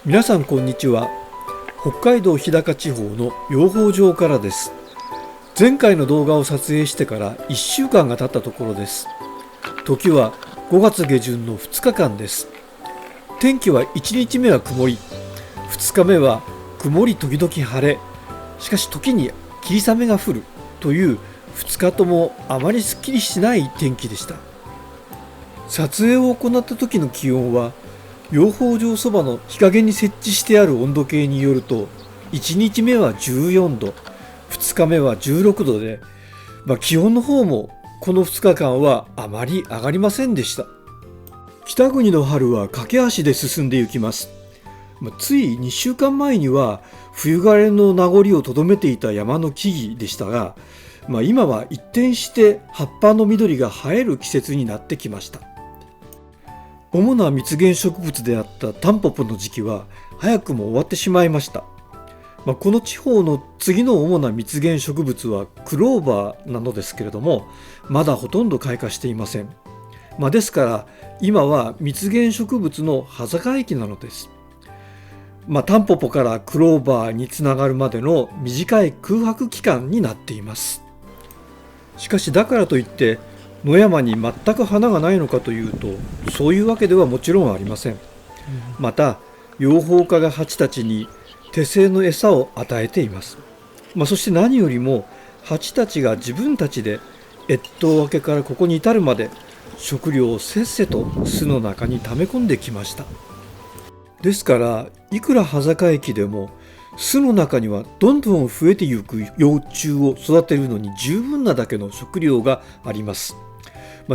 皆さんこんにちは。北海道日高地方の養蜂場からです。前回の動画を撮影してから1週間が経ったところです。時は5月下旬の2日間です。天気は1日目は曇り、2日目は曇り時々晴れ、しかし時に霧雨が降るという2日ともあまりすっきりしない天気でした。撮影を行った時の気温は養蜂場そばの日陰に設置してある温度計によると、1日目は14度、2日目は16度で、気温の方もこの2日間はあまり上がりませんでした。北国の春は駆け足で進んで行きます。つい2週間前には冬枯れの名残をとどめていた山の木々でしたが、今は一転して葉っぱの緑が映える季節になってきました。主な蜜源植物であったタンポポの時期は早くも終わってしまいました。この地方の次の主な蜜源植物はクローバーなのですけれども、まだほとんど開花していません。ですから今は蜜源植物の端境期なのです。タンポポからクローバーにつながるまでの短い空白期間になっています。しかしだからといって野山に全く花がないのかというと、そういうわけではもちろんありません。また養蜂家が蜂たちに手製の餌を与えています。そして何よりも蜂たちが自分たちで越冬明けからここに至るまで食料をせっせと巣の中に溜め込んできました。ですからいくら端境期でも巣の中にはどんどん増えてゆく幼虫を育てるのに十分なだけの食料があります。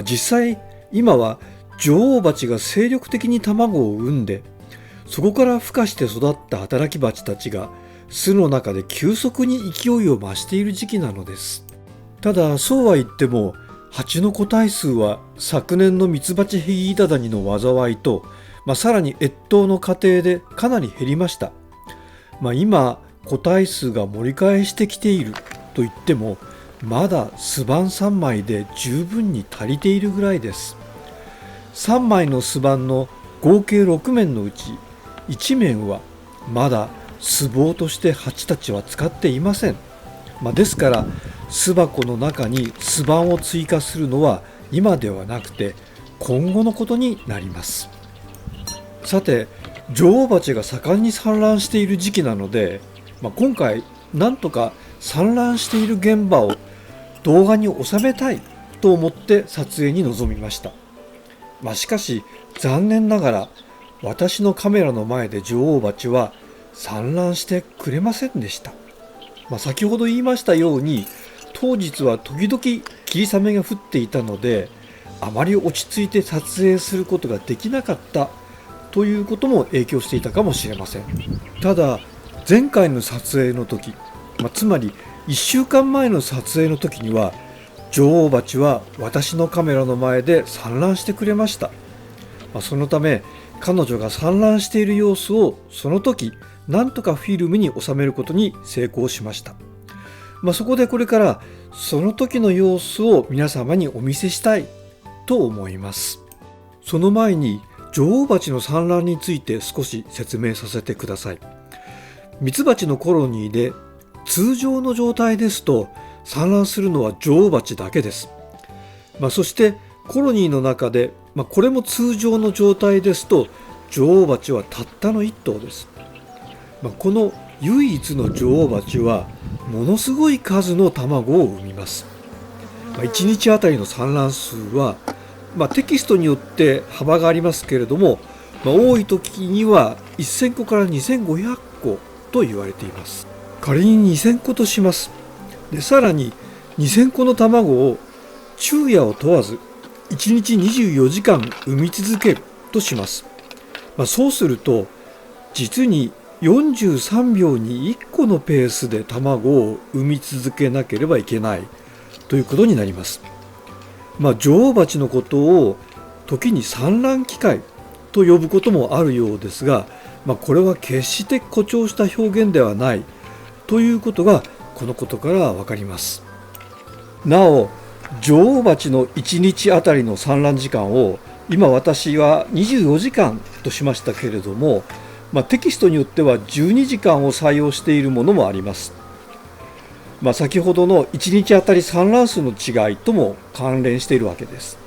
実際今は女王蜂が精力的に卵を産んで、そこから孵化して育った働き蜂たちが巣の中で急速に勢いを増している時期なのです。ただそうは言っても蜂の個体数は昨年のミツバチヘギイタダニの災いと、さらに越冬の過程でかなり減りました。今個体数が盛り返してきていると言っても、まだ巣板3枚で十分に足りているぐらいです。3枚の巣板の合計6面のうち1面はまだ巣房として蜂たちは使っていません。ですから巣箱の中に巣板を追加するのは今ではなくて今後のことになります。さて、女王蜂が盛んに産卵している時期なので、今回なんとか産卵している現場を動画に収めたいと思って撮影に臨みました。しかし残念ながら私のカメラの前で女王蜂は産卵してくれませんでした。先ほど言いましたように当日は時々霧雨が降っていたので、あまり落ち着いて撮影することができなかったということも影響していたかもしれません。ただ前回の撮影の時、つまり1週間前の撮影の時には女王蜂は私のカメラの前で産卵してくれました。そのため彼女が産卵している様子をその時なんとかフィルムに収めることに成功しました。そこでこれからその時の様子を皆様にお見せしたいと思います。その前に女王蜂の産卵について少し説明させてください。ミツバチのコロニーで通常の状態ですと産卵するのは女王蜂だけです。そしてコロニーの中で、これも通常の状態ですと女王蜂はたったの1頭です。この唯一の女王蜂はものすごい数の卵を産みます。1日あたりの産卵数は、テキストによって幅がありますけれども、多い時には1000個から2500個と言われています。仮に2000個とします。でさらに2000個の卵を昼夜を問わず1日24時間産み続けるとします。そうすると実に43秒に1個のペースで卵を産み続けなければいけないということになります。女王蜂のことを時に産卵機械と呼ぶこともあるようですが、これは決して誇張した表現ではないということがこのことからわかります。なお女王蜂の1日あたりの産卵時間を今私は24時間としましたけれども、テキストによっては12時間を採用しているものもあります。先ほどの1日あたり産卵数の違いとも関連しているわけです。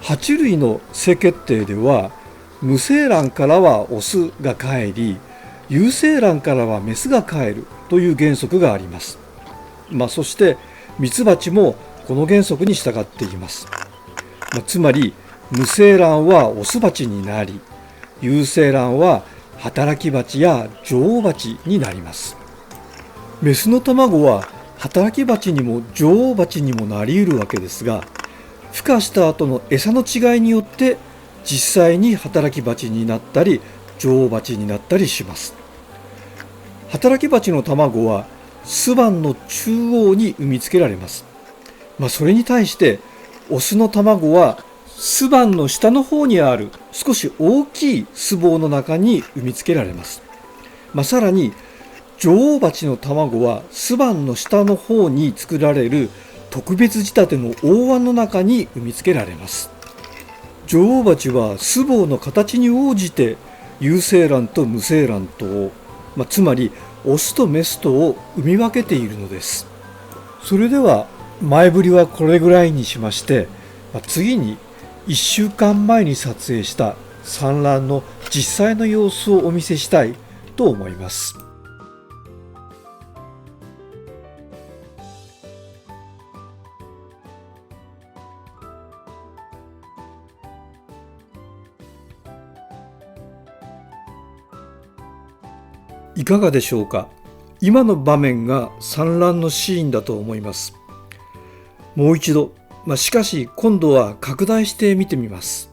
爬虫類の性決定では、無精卵からはオスが帰り、有精卵からはメスが帰るという原則があります。そしてミツバチもこの原則に従っています。つまり無精卵はオスバチになり、有精卵は働きバチや女王バチになります。メスの卵は働きバチにも女王バチにもなり得るわけですが、孵化した後の餌の違いによって実際に働きバチになったり女王バチになったりします。働きバチの卵は巣板の中央に産みつけられます。それに対してオスの卵は巣板の下の方にある少し大きい巣房の中に産みつけられます。さらに女王バチの卵は巣板の下の方に作られる特別仕立ての黄椀の中に産みつけられます。女王バチは巣房の形に応じて有精卵と無精卵とを、つまりオスとメスとを産み分けているのです。それでは前振りはこれぐらいにしまして、次に1週間前に撮影した産卵の実際の様子をお見せしたいと思います。いかがでしょうか。今の場面が産卵のシーンだと思います。もう一度、しかし今度は拡大して見てみます。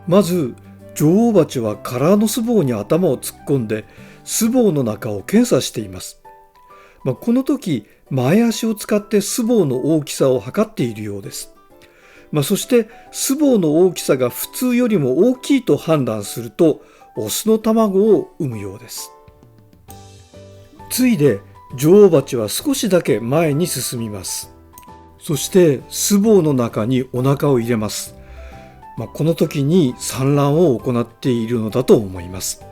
まず女王バチは空の巣房に頭を突っ込んで巣房の中を検査しています。この時前足を使って巣房の大きさを測っているようです。そして巣房の大きさが普通よりも大きいと判断するとオスの卵を産むようです。次いで女王バチは少しだけ前に進みます。そして巣房の中にお腹を入れます。この時に産卵を行っているのだと思います。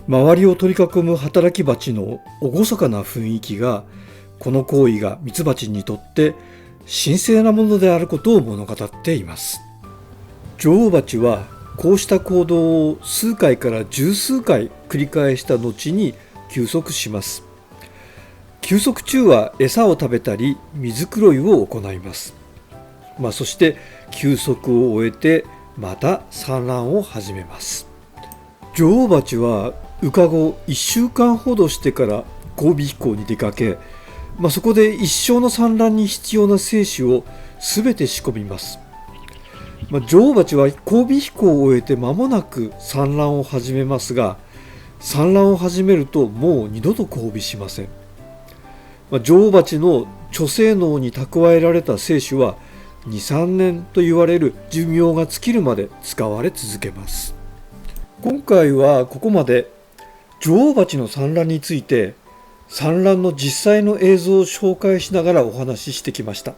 周りを取り囲む働きバチの厳かな雰囲気が、この行為がミツバチにとって神聖なものであることを物語っています。女王バチはこうした行動を数回から十数回繰り返した後に休息します。休息中は餌を食べたり水黒いを行います。そして休息を終えてまた産卵を始めます。女王バチは羽化後1週間ほどしてから交尾飛行に出かけ、そこで一生の産卵に必要な精子をすべて仕込みます。女王バチは交尾飛行を終えて間もなく産卵を始めますが、産卵を始めるともう二度と交尾しません。女王バチの貯精脳に蓄えられた精子は2、3年と言われる寿命が尽きるまで使われ続けます。今回はここまで女王バチの産卵について産卵の実際の映像を紹介しながらお話ししてきました。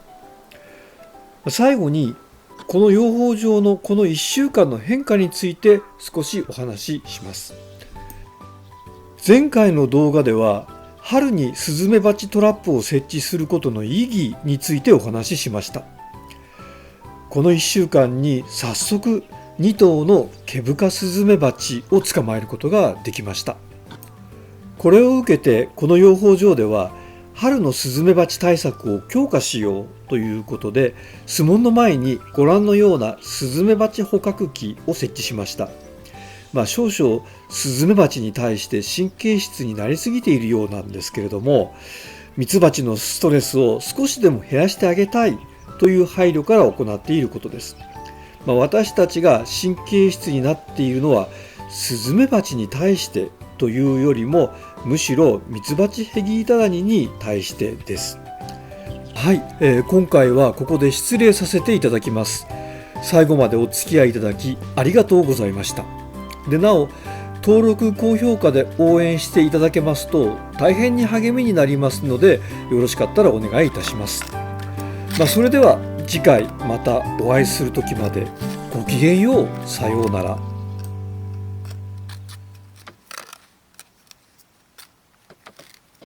最後にこの養蜂場のこの1週間の変化について少しお話しします。前回の動画では春にスズメバチトラップを設置することの意義についてお話ししました。この1週間に早速2頭のケブカスズメバチを捕まえることができました。これを受けてこの養蜂場では春のスズメバチ対策を強化しようということで、巣門の前にご覧のようなスズメバチ捕獲器を設置しました。少々スズメバチに対して神経質になりすぎているようなんですけれども、ミツバチのストレスを少しでも減らしてあげたいという配慮から行っていることです。私たちが神経質になっているのはスズメバチに対してというよりも、むしろミツバチヘギイタガニに対してです。はい、今回はここで失礼させていただきます。最後までお付き合いいただきありがとうございました。でなお、登録高評価で応援していただけますと大変に励みになりますので、よろしかったらお願いいたします。それでは次回またお会いする時までごきげんよう。さようなら。